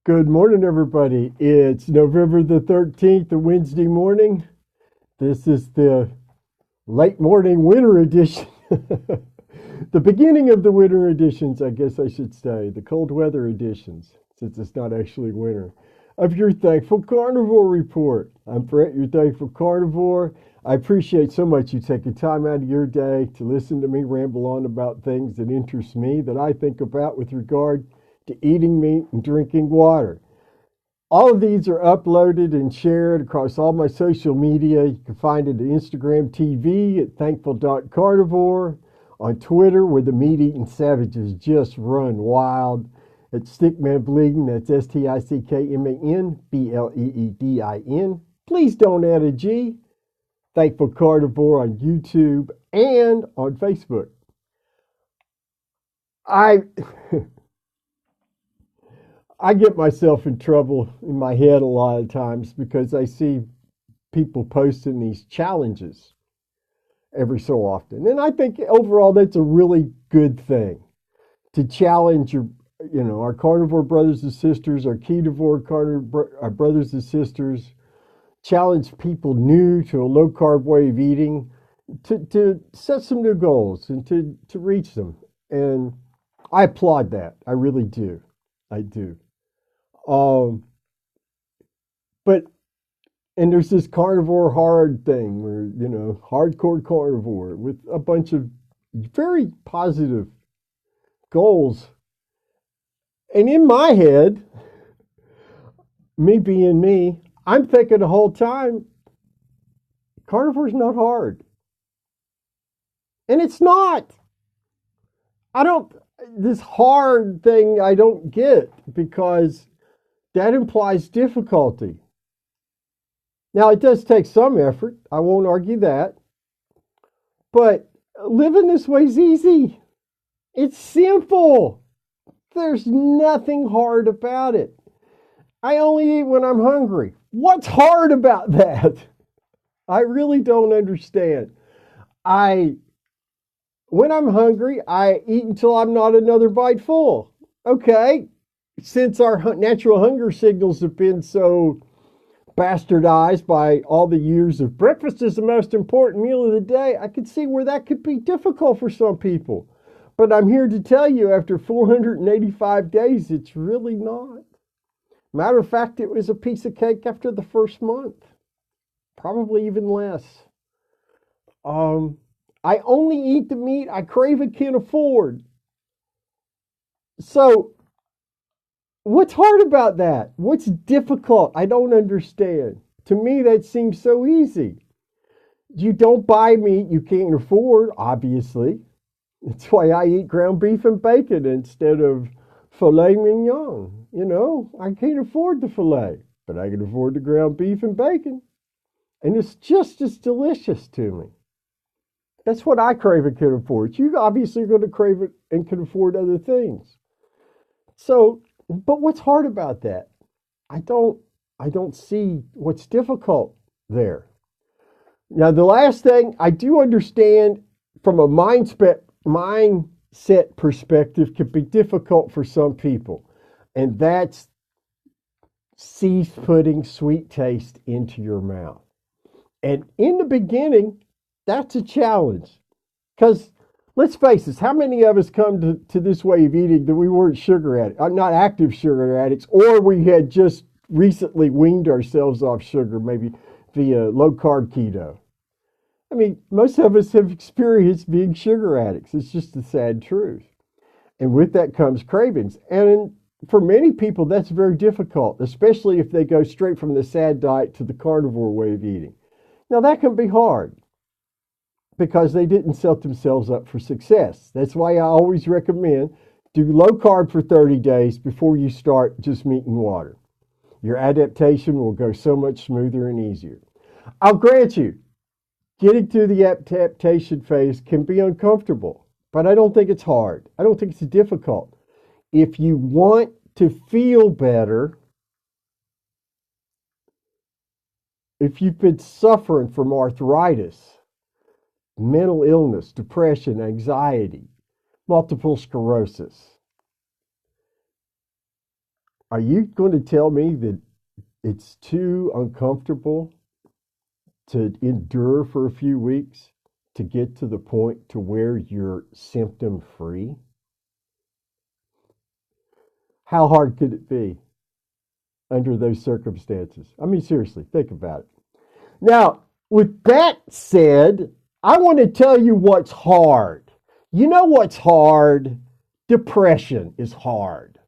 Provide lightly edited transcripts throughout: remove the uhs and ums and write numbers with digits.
Good morning, everybody. It's November the 13th, a Wednesday morning. This is the late morning winter edition. The beginning of the winter editions, I guess I should say, the cold weather editions, since it's not actually winter, of your Thankful Carnivore Report. I'm Brett, your Thankful Carnivore. I appreciate so much you taking time out of your day to listen to me ramble on about things that interest me, that I think about with regard to eating meat and drinking water. All of these are uploaded and shared across all my social media. You can find it at Instagram TV at thankful.carnivore, on Twitter where the meat eating savages just run wild, at Stickman Bleeding, that's STICKMAN BLEEDIN. Please don't add a G. Thankful Carnivore on YouTube and on Facebook. I I get myself in trouble in my head a lot of times because I see people posting these challenges every so often. And I think overall that's a really good thing to challenge our carnivore brothers and sisters, our ketovore our brothers and sisters, challenge people new to a low carb way of eating to set some new goals and to reach them. And I applaud that. I really do. I do. Um, but and there's this carnivore hard thing where, hardcore carnivore with a bunch of very positive goals. And in my head, me being me, I'm thinking the whole time, carnivore's not hard. And it's not. I don't, this hard thing I don't get because that implies difficulty. Now, it does take some effort. I won't argue that. But living this way is easy. It's simple. There's nothing hard about it. I only eat when I'm hungry. What's hard about that? I really don't understand. I When I'm hungry, I eat until I'm not another bite full. Okay, since our natural hunger signals have been so bastardized by all the years of breakfast is the most important meal of the day, I could see where that could be difficult for some people. But I'm here to tell you, after 485 days, it's really not. Matter of fact, it was a piece of cake after the first month, probably even less. Um, I only eat the meat I crave and can afford. So, what's hard about that? What's difficult? I don't understand. To me, that seems so easy. You don't buy meat you can't afford, obviously. That's why I eat ground beef and bacon instead of filet mignon. I can't afford the filet, but I can afford the ground beef and bacon. And it's just as delicious to me. That's what I crave and can afford. You obviously are going to crave it and can afford other things. So, but what's hard about that? I don't I don't see what's difficult there. Now, the last thing I do understand from a mindset perspective can be difficult for some people, and that's cease putting sweet taste into your mouth. And in the beginning, that's a challenge because let's face it, how many of us come to this way of eating that we weren't sugar addicts, not active sugar addicts, or we had just recently weaned ourselves off sugar, maybe via low carb keto? I mean, most of us have experienced being sugar addicts. It's just the sad truth. And with that comes cravings. And for many people, that's very difficult, especially if they go straight from the SAD diet to the carnivore way of eating. Now, that can be hard because they didn't set themselves up for success. That's why I always recommend do low carb for 30 days before you start just meat and water. Your adaptation will go so much smoother and easier. I'll grant you, getting through the adaptation phase can be uncomfortable, but I don't think it's hard. I don't think it's difficult. If you want to feel better, if you've been suffering from arthritis, mental illness, depression, anxiety, multiple sclerosis, Are you going to tell me that it's too uncomfortable to endure for a few weeks to get to the point to where you're symptom free? How hard could it be under those circumstances? I mean, seriously, think about it. Now, with that said, I want to tell you what's hard. You know what's hard? Depression is hard.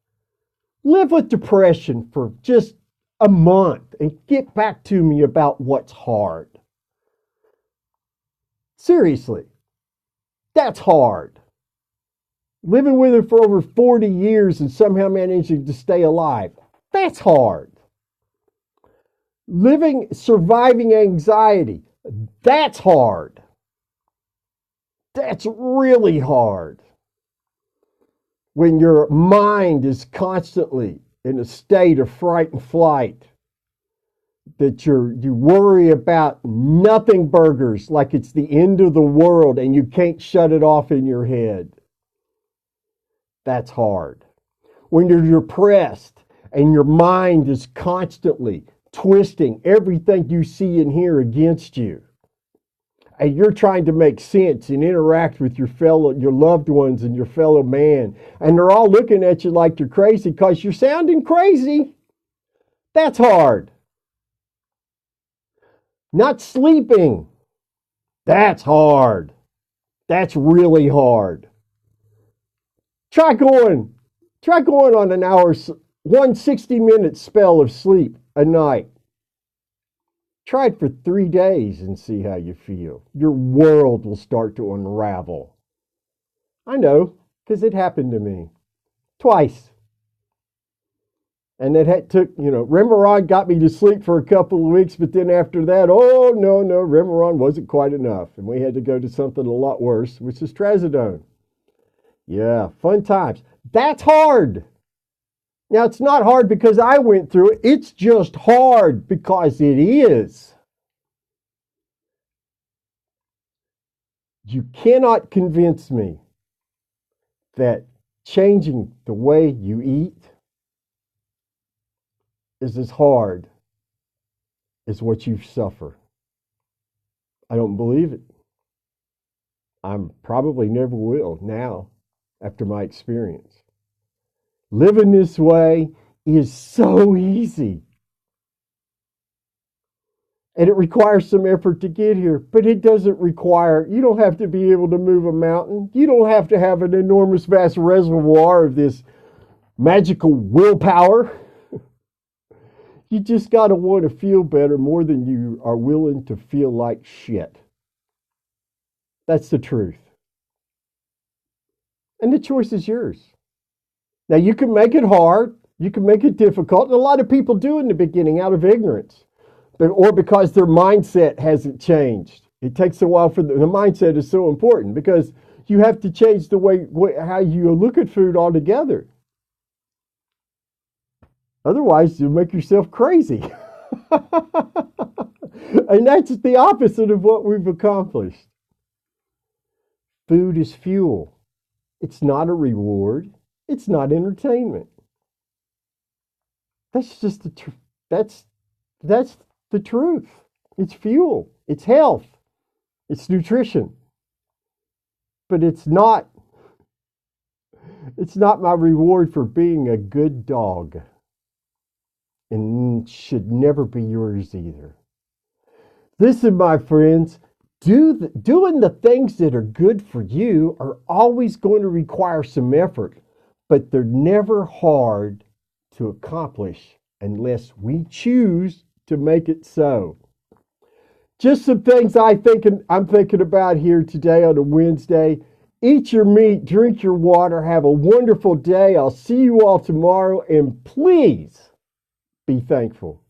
Live with depression for just a month and get back to me about what's hard. Seriously, that's hard. Living with it for over 40 years and somehow managing to stay alive, that's hard. Surviving anxiety, that's hard. That's really hard. When your mind is constantly in a state of fright and flight, that you worry about nothing burgers like it's the end of the world and you can't shut it off in your head. That's hard. When you're depressed and your mind is constantly twisting everything you see and hear against you, and you're trying to make sense and interact with your loved ones and your fellow man, and they're all looking at you like you're crazy because you're sounding crazy. That's hard. Not sleeping. That's hard. That's really hard. Try going on an hour's 160-minute spell of sleep a night. Try it for 3 days and see how you feel. Your world will start to unravel. I know, because it happened to me twice. And it took, Remeron got me to sleep for a couple of weeks, but then after that, oh, no, Remeron wasn't quite enough. And we had to go to something a lot worse, which is trazodone. Yeah, fun times. That's hard. Now, it's not hard because I went through it. It's just hard because it is. You cannot convince me that changing the way you eat is as hard as what you suffer. I don't believe it. I probably never will now, after my experience. Living this way is so easy. And it requires some effort to get here, but it doesn't require, you don't have to be able to move a mountain. You don't have to have an enormous vast reservoir of this magical willpower. You just got to want to feel better more than you are willing to feel like shit. That's the truth. And the choice is yours. Now, you can make it hard. You can make it difficult. And a lot of people do in the beginning out of ignorance or because their mindset hasn't changed. It takes a while for the mindset is so important because you have to change the way how you look at food altogether. Otherwise, you'll make yourself crazy. And that's the opposite of what we've accomplished. Food is fuel. It's not a reward. It's not entertainment. That's just the truth. That's the truth. It's fuel. It's health. It's nutrition. But it's not my reward for being a good dog. And should never be yours either. Listen, my friends, doing the things that are good for you are always going to require some effort, but they're never hard to accomplish unless we choose to make it so. Just some things I'm thinking about here today on a Wednesday. Eat your meat, drink your water, have a wonderful day. I'll see you all tomorrow, and please be thankful.